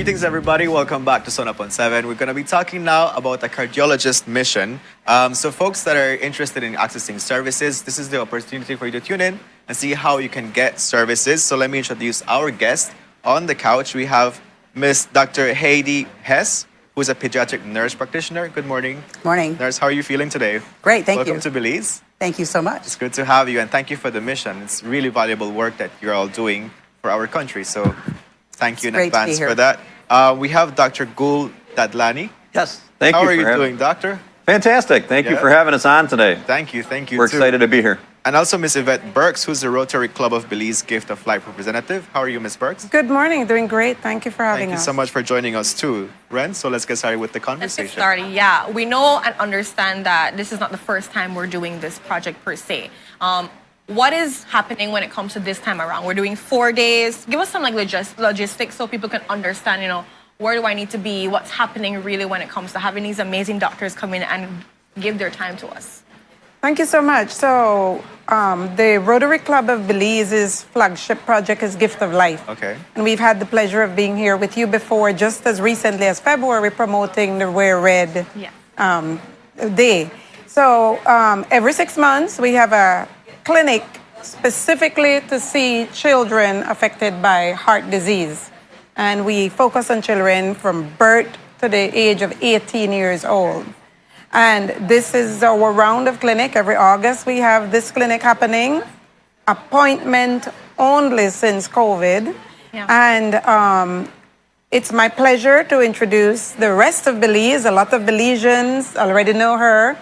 Greetings, everybody. Welcome back to Sun Up on 7. We're going to be talking now about a cardiologist mission. So folks that are interested in accessing services, this is the opportunity for you to tune in and see how you can get services. So let me introduce our guest. On the couch, we have Miss Dr. Heidi Hess, who is a pediatric nurse practitioner. Good morning. Morning. Nurse, how are you feeling today? Great, thank you. Welcome to Belize. Thank you so much. It's good to have you, and thank you for the mission. It's really valuable work that you're all doing for our country. So thank you in advance for that. We have Dr. Ghul Dadlani. Yes, thank you. How are you doing, doctor? Fantastic. Thank you for having us on today. Thank you. We're excited to be here. And also Miss Yvette Burks, who's the Rotary Club of Belize Gift of Life representative. How are you, Miss Burks? Good morning. Doing great. Thank you for having us. Thank you so much for joining us too, Ren. So let's get started with the conversation. Let's get started. Yeah, we know and understand that this is not the first time we're doing this project per se. What is happening when it comes to this time around? We're doing 4 days. Give us some logistics so people can understand, where do I need to be? What's happening really when it comes to having these amazing doctors come in and give their time to us? Thank you so much. So the Rotary Club of Belize's flagship project is Gift of Life. Okay. And we've had the pleasure of being here with you before, just as recently as February, promoting the Wear Red Day. So every 6 months, we have a clinic specifically to see children affected by heart disease. And we focus on children from birth to the age of 18 years old. And this is our round of clinic. Every August, we have this clinic happening. Appointment only since COVID. Yeah. And it's my pleasure to introduce the rest of Belize. A lot of Belizeans already know her,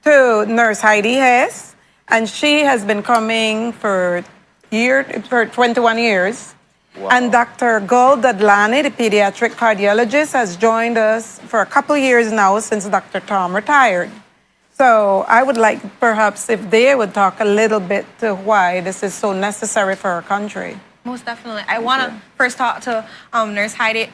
to Nurse Heidi Hess. And she has been coming for 21 years. Wow. And Dr. Ghul Dadlani, the pediatric cardiologist, has joined us for a couple years now since Dr. Tom retired. So I would like perhaps if they would talk a little bit to why this is so necessary for our country. Most definitely. I want to first talk to Nurse Heidi.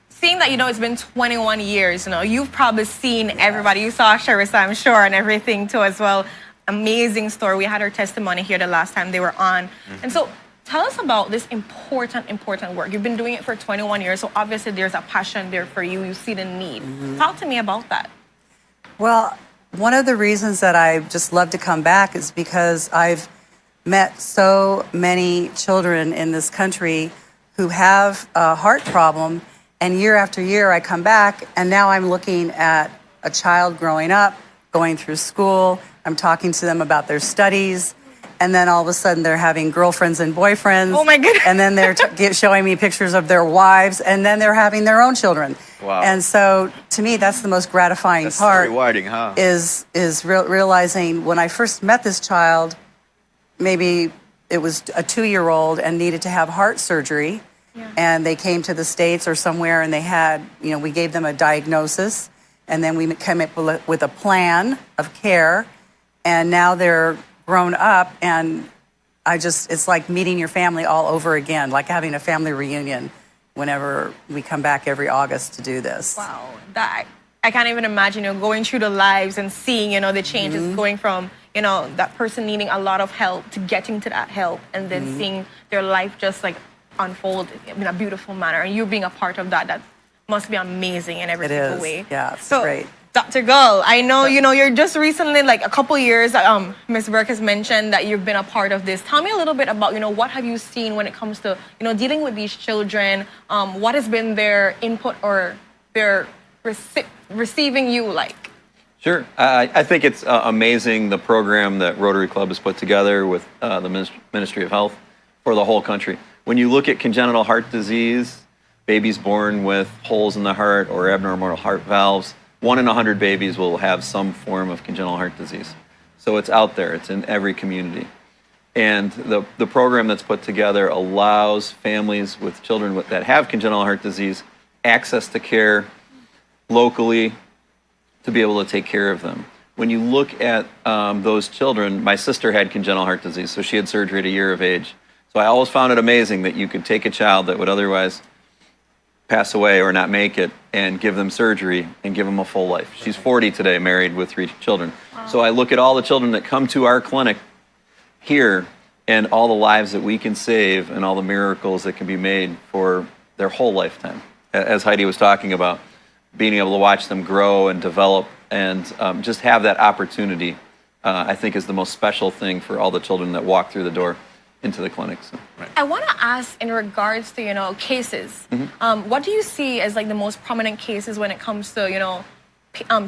Seeing that, it's been 21 years, you've probably seen everybody. You saw Sharissa, I'm sure, and everything too as well. Amazing story. We had her testimony here the last time they were on. And so tell us about this important work. You've been doing it for 21 years, so obviously there's a passion there for you. You see the need. Talk to me about that. Well, one of the reasons that I just love to come back is because I've met so many children in this country who have a heart problem, and year after year I come back, and now I'm looking at a child growing up, going through school. I'm talking to them about their studies. And then all of a sudden they're having girlfriends and boyfriends. Oh my goodness. And then they're showing me pictures of their wives, and then they're having their own children. Wow. And so to me, that's the most gratifying part. Rewarding, huh? Is realizing when I first met this child, maybe it was a 2-year-old and needed to have heart surgery. Yeah. And they came to the States or somewhere, and they had, we gave them a diagnosis, and then we came up with a plan of care. And now they're grown up, and it's like meeting your family all over again, like having a family reunion whenever we come back every August to do this. Wow. I can't even imagine, going through the lives and seeing, the changes going from, that person needing a lot of help to getting to that help, and then seeing their life just like unfold in a beautiful manner. And you being a part of that must be amazing in every single way. Yeah, it's great. Dr. Ghul, I know, you're just recently, like a couple years, Ms. Burke has mentioned that you've been a part of this. Tell me a little bit about, what have you seen when it comes to, dealing with these children? What has been their input or their receiving you like? Sure. I think it's amazing, the program that Rotary Club has put together with the Ministry of Health for the whole country. When you look at congenital heart disease, babies born with holes in the heart or abnormal heart valves, 1 in 100 babies will have some form of congenital heart disease. So it's out there. It's in every community. And the program that's put together allows families with children that have congenital heart disease access to care locally to be able to take care of them. When you look at those children, my sister had congenital heart disease, so she had surgery at a year of age. So I always found it amazing that you could take a child that would otherwise pass away or not make it and give them surgery and give them a full life. She's 40 today, married with 3 children. Wow. So I look at all the children that come to our clinic here and all the lives that we can save and all the miracles that can be made for their whole lifetime as Heidi was talking about, being able to watch them grow and develop and just have that opportunity, I think is the most special thing for all the children that walk through the door into the clinic. So. Right. I want to ask in regards to, cases, what do you see as like the most prominent cases when it comes to,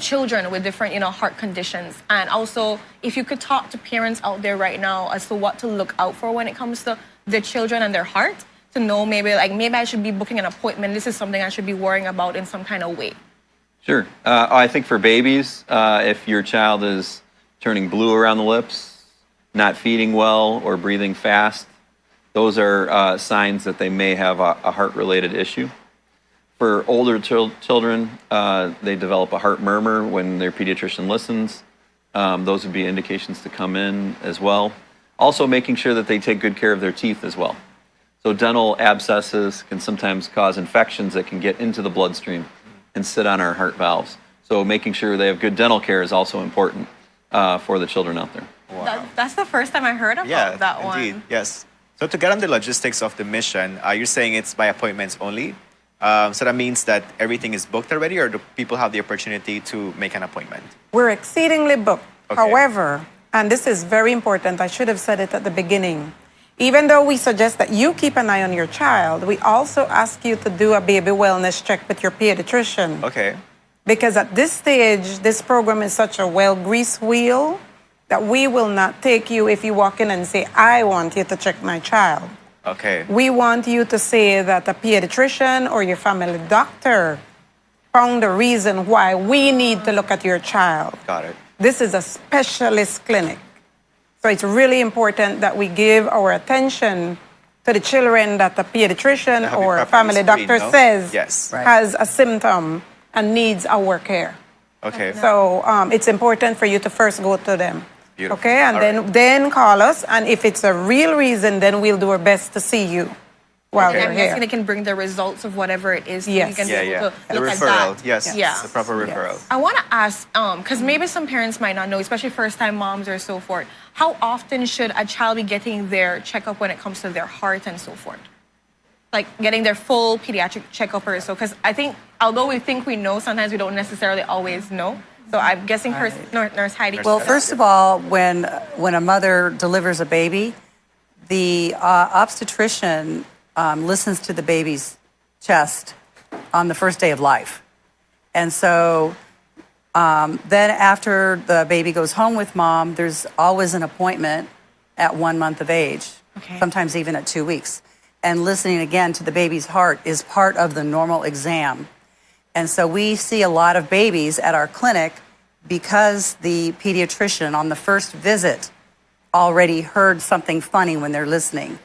children with different, heart conditions? And also, if you could talk to parents out there right now as to what to look out for when it comes to their children and their heart, to know maybe I should be booking an appointment. This is something I should be worrying about in some kind of way. Sure. I think for babies, if your child is turning blue around the lips, not feeding well, or breathing fast, those are signs that they may have a heart-related issue. For older children, they develop a heart murmur when their pediatrician listens. Those would be indications to come in as well. Also, making sure that they take good care of their teeth as well. So dental abscesses can sometimes cause infections that can get into the bloodstream and sit on our heart valves. So making sure they have good dental care is also important for the children out there. Wow. That's the first time I heard about that one. Indeed. Yes. So to get on the logistics of the mission, you're saying it's by appointments only? So that means that everything is booked already, or do people have the opportunity to make an appointment? We're exceedingly booked. Okay. However, and this is very important, I should have said it at the beginning, even though we suggest that you keep an eye on your child, we also ask you to do a baby wellness check with your pediatrician. Okay. Because at this stage, this program is such a well-greased wheel that we will not take you if you walk in and say, I want you to check my child. Okay. We want you to say that a pediatrician or your family doctor found a reason why we need to look at your child. Got it. This is a specialist clinic. So it's really important that we give our attention to the children that the pediatrician Have you or properly family doctor screened, no? says Yes. Right. has a symptom and needs our care. Okay. So it's important for you to first go to them. Beautiful. Okay, and All right. then call us, and if it's a real reason, then we'll do our best to see you while Okay. you're I'm here. guessing they can bring the results of whatever it is. So Yes. you can Yeah, be able yeah. to The look referral. at that. Yes. Yeah. The proper referral. I want to ask, because maybe some parents might not know, especially first-time moms or so forth, how often should a child be getting their checkup when it comes to their heart and so forth? Like getting their full pediatric checkup or so? Because I think, although we think we know, sometimes we don't necessarily always know. So I'm guessing Nurse Heidi. Well, first of all, when a mother delivers a baby, the obstetrician listens to the baby's chest on the first day of life. And so then after the baby goes home with mom, there's always an appointment at 1 month of age, sometimes even at 2 weeks. And listening again to the baby's heart is part of the normal exam. And so we see a lot of babies at our clinic because the pediatrician on the first visit already heard something funny when they're listening.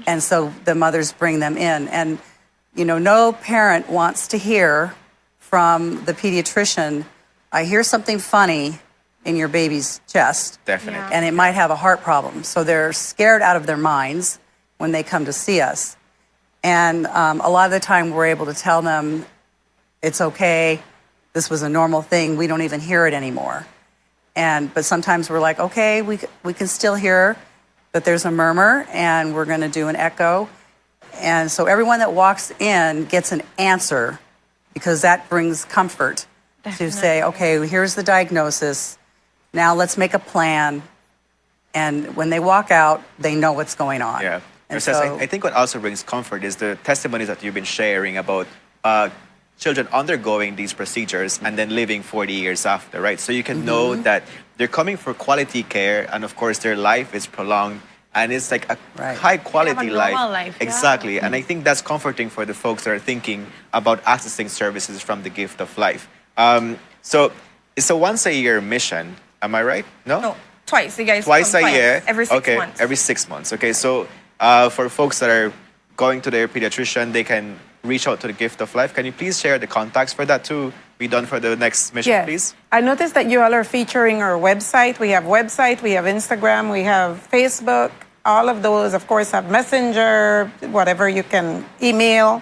And so the mothers bring them in. And, no parent wants to hear from the pediatrician, I hear something funny in your baby's chest. Definitely. Yeah. And it might have a heart problem. So they're scared out of their minds when they come to see us. And a lot of the time we're able to tell them, it's okay, this was a normal thing, we don't even hear it anymore. But sometimes we're like, okay, we can still hear that there's a murmur, and we're gonna do an echo. And so everyone that walks in gets an answer, because that brings comfort to say, okay, here's the diagnosis, now let's make a plan. And when they walk out, they know what's going on. Yeah. And Nurses, so, I think what also brings comfort is the testimonies that you've been sharing about children undergoing these procedures and then living 40 years after, right? So you can know that they're coming for quality care, and of course their life is prolonged, and it's like a Right. high quality They have a normal life, yeah. Exactly. And I think that's comforting for the folks that are thinking about accessing services from the gift of life. So it's a once a year mission, am I right? No, twice. You guys Twice come a year. Every 6 okay, months. every 6 months. Okay, so for folks that are going to their pediatrician, they can reach out to the Gift of Life. Can you please share the contacts for that to be done for the next mission, Yes. please? I noticed that you all are featuring our website. We have Instagram, we have Facebook. All of those, of course, have Messenger, whatever you can email.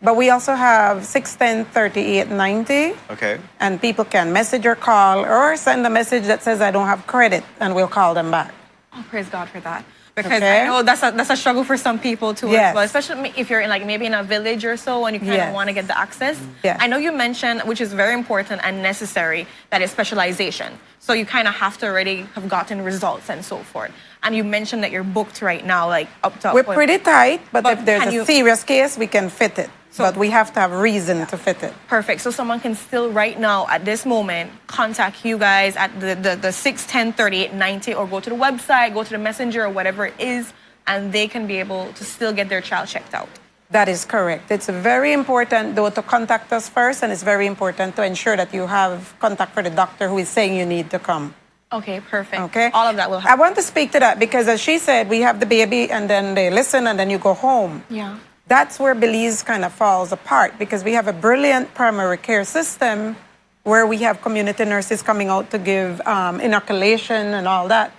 But we also have 610-3890. Okay. And people can message or call or send a message that says, I don't have credit, and we'll call them back. Oh, praise God for that. Because Okay. I know that's a struggle for some people too, Yes. as well, especially if you're in like maybe in a village or so and you kind of Yes. want to get the access. Yes. I know you mentioned, which is very important and necessary, that is specialization. So you kind of have to already have gotten results and so forth. And you mentioned that you're booked right now, like up to. We're pretty tight, but if there's can a you- serious case, we can fit it. So- But we have to have reason to fit it. Perfect. So someone can still right now at this moment contact you guys at the 610 3890 or go to the website, go to the messenger or whatever it is, and they can be able to still get their child checked out. That is correct. It's very important, though, to contact us first, and it's very important to ensure that you have contact for the doctor who is saying you need to come. Okay, perfect. Okay? All of that will I happen. want to speak to that because, as she said, we have the baby, and then they listen, and then you go home. Yeah. That's where Belize kind of falls apart because we have a brilliant primary care system where we have community nurses coming out to give inoculation and all that.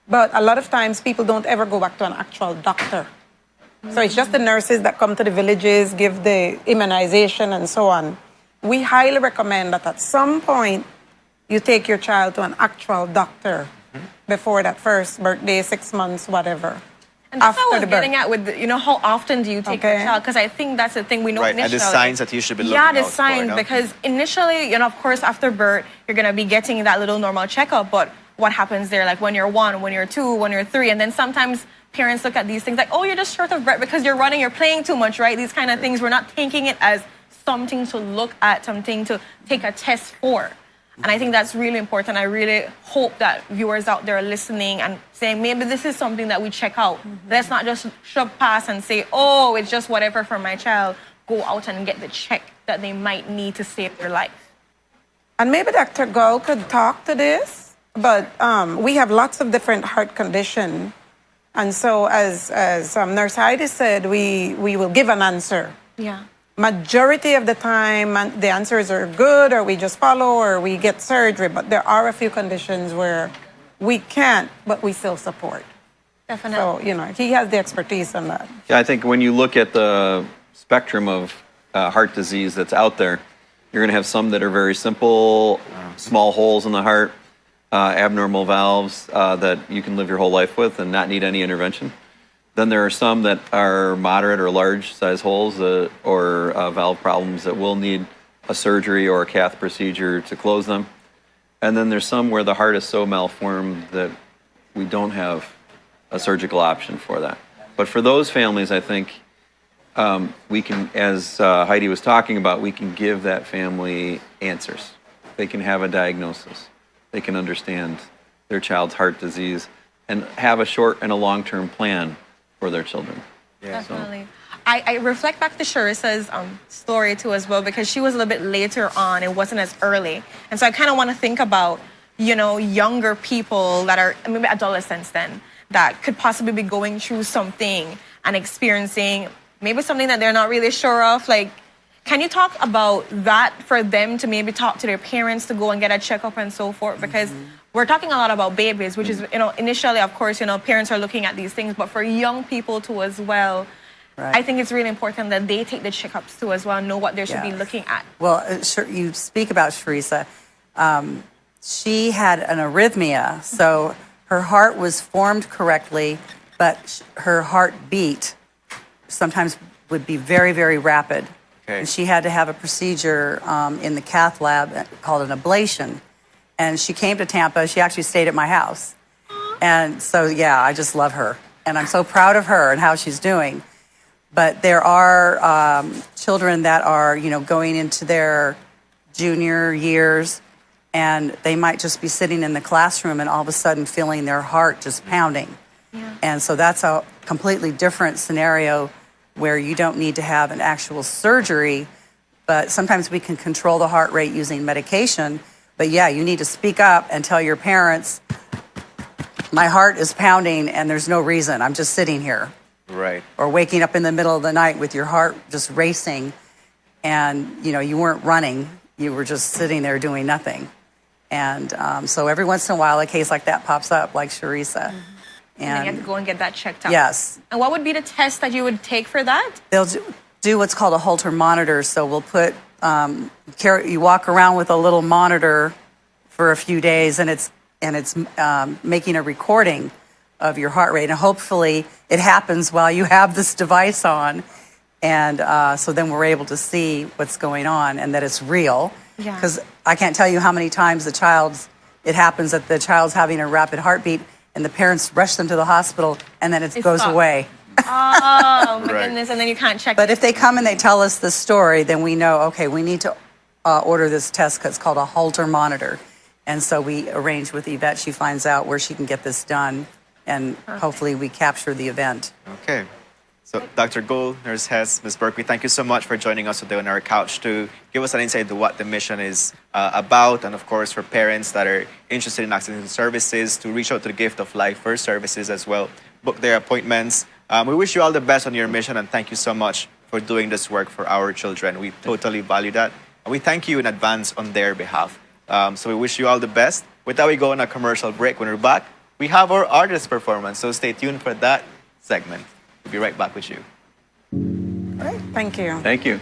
But a lot of times people don't ever go back to an actual doctor. So it's just the nurses that come to the villages, give the immunization and so on. We highly recommend that at some point you take your child to an actual doctor before that first birthday, 6 months, whatever. And that's what I After was the birth. getting at with, how often do you take your Okay. child? Because I think that's the thing we know Right, and initially. the signs that you should be looking Yeah, the out for, signs, no? because initially, of course, after birth, you're going to be getting that little normal checkup, but what happens there, like when you're 1, when you're 2, when you're 3, and then sometimes parents look at these things like, oh, you're just short of breath because you're running, you're playing too much, right? These kind of things, we're not taking it as something to look at, something to take a test for. And I think that's really important. I really hope that viewers out there are listening and saying, maybe this is something that we check out. Let's not just shove past and say, oh, it's just whatever for my child. Go out and get the check that they might need to save their life. And maybe Dr. Ghul could talk to this, but we have lots of different heart conditions. And so as Nurse Heidi said, we will give an answer. Yeah. Majority of the time, the answers are good, or we just follow, or we get surgery. But there are a few conditions where we can't, but we still support. Definitely. So, he has the expertise on that. Yeah, I think when you look at the spectrum of heart disease that's out there, you're going to have some that are very simple, small holes in the heart, abnormal valves that you can live your whole life with and not need any intervention. Then there are some that are moderate or large size holes or valve problems that will need a surgery or a cath procedure to close them. And then there's some where the heart is so malformed that we don't have a surgical option for that. But for those families, I think we can, as Heidi was talking about, we can give that family answers. They can have a diagnosis. They can understand their child's heart disease and have a short and a long-term plan for their children. Yeah. Definitely. I reflect back to Sharissa's story too as well, because she was a little bit later on. It wasn't as early. And so I kind of want to think about, younger people that are maybe adolescents then that could possibly be going through something and experiencing maybe something that they're not really sure of. Like, can you talk about that for them to maybe talk to their parents to go and get a checkup and so forth? Because we're talking a lot about babies, which is, initially, of course, parents are looking at these things, but for young people too as well, Right. I think it's really important that they take the checkups too as well, know what they should be Yes. looking at. Well, you speak about Sharissa. She had an arrhythmia, so her heart was formed correctly, but her heartbeat sometimes would be very, very rapid. Okay. And she had to have a procedure in the cath lab called an ablation. And she came to Tampa. She actually stayed at my house. And so, yeah, I just love her. And I'm so proud of her and how she's doing. But there are children that are, going into their junior years, and they might just be sitting in the classroom and all of a sudden feeling their heart just pounding. Yeah. And so that's a completely different scenario where you don't need to have an actual surgery, but sometimes we can control the heart rate using medication. But yeah, you need to speak up and tell your parents, my heart is pounding and there's no reason. I'm just sitting here. Right. Or waking up in the middle of the night with your heart just racing and, you weren't running. You were just sitting there doing nothing. And so every once in a while, a case like that pops up, like Sharissa. And you have to go and get that checked out. Yes. And what would be the test that you would take for that? They'll do what's called a Halter Monitor. So we'll put, you walk around with a little monitor for a few days, and it's making a recording of your heart rate. And hopefully it happens while you have this device on. And so then we're able to see what's going on and that it's real. Yeah. Because I can't tell you how many times it happens that the child's having a rapid heartbeat and the parents rush them to the hospital and then it goes stopped. away. Oh, my Right. goodness. And then you can't check. But if they come and they tell us the story, then we know, okay, we need to order this test. It's called a Halter Monitor. And so we arrange with Yvette. She finds out where she can get this done. And hopefully we capture the event. Okay. So, Dr. Ghul, Nurse Hess, Ms. Berkeley, thank you so much for joining us today on our couch to give us an insight into what the mission is about. And, of course, for parents that are interested in accessing services, to reach out to the Gift of Life for services as well, book their appointments. We wish you all the best on your mission, and thank you so much for doing this work for our children. We totally value that. And we thank you in advance on their behalf. So we wish you all the best. With that, we go on a commercial break. When we're back, we have our artist performance. So stay tuned for that segment. We'll be right back with you. Thank you. Thank you.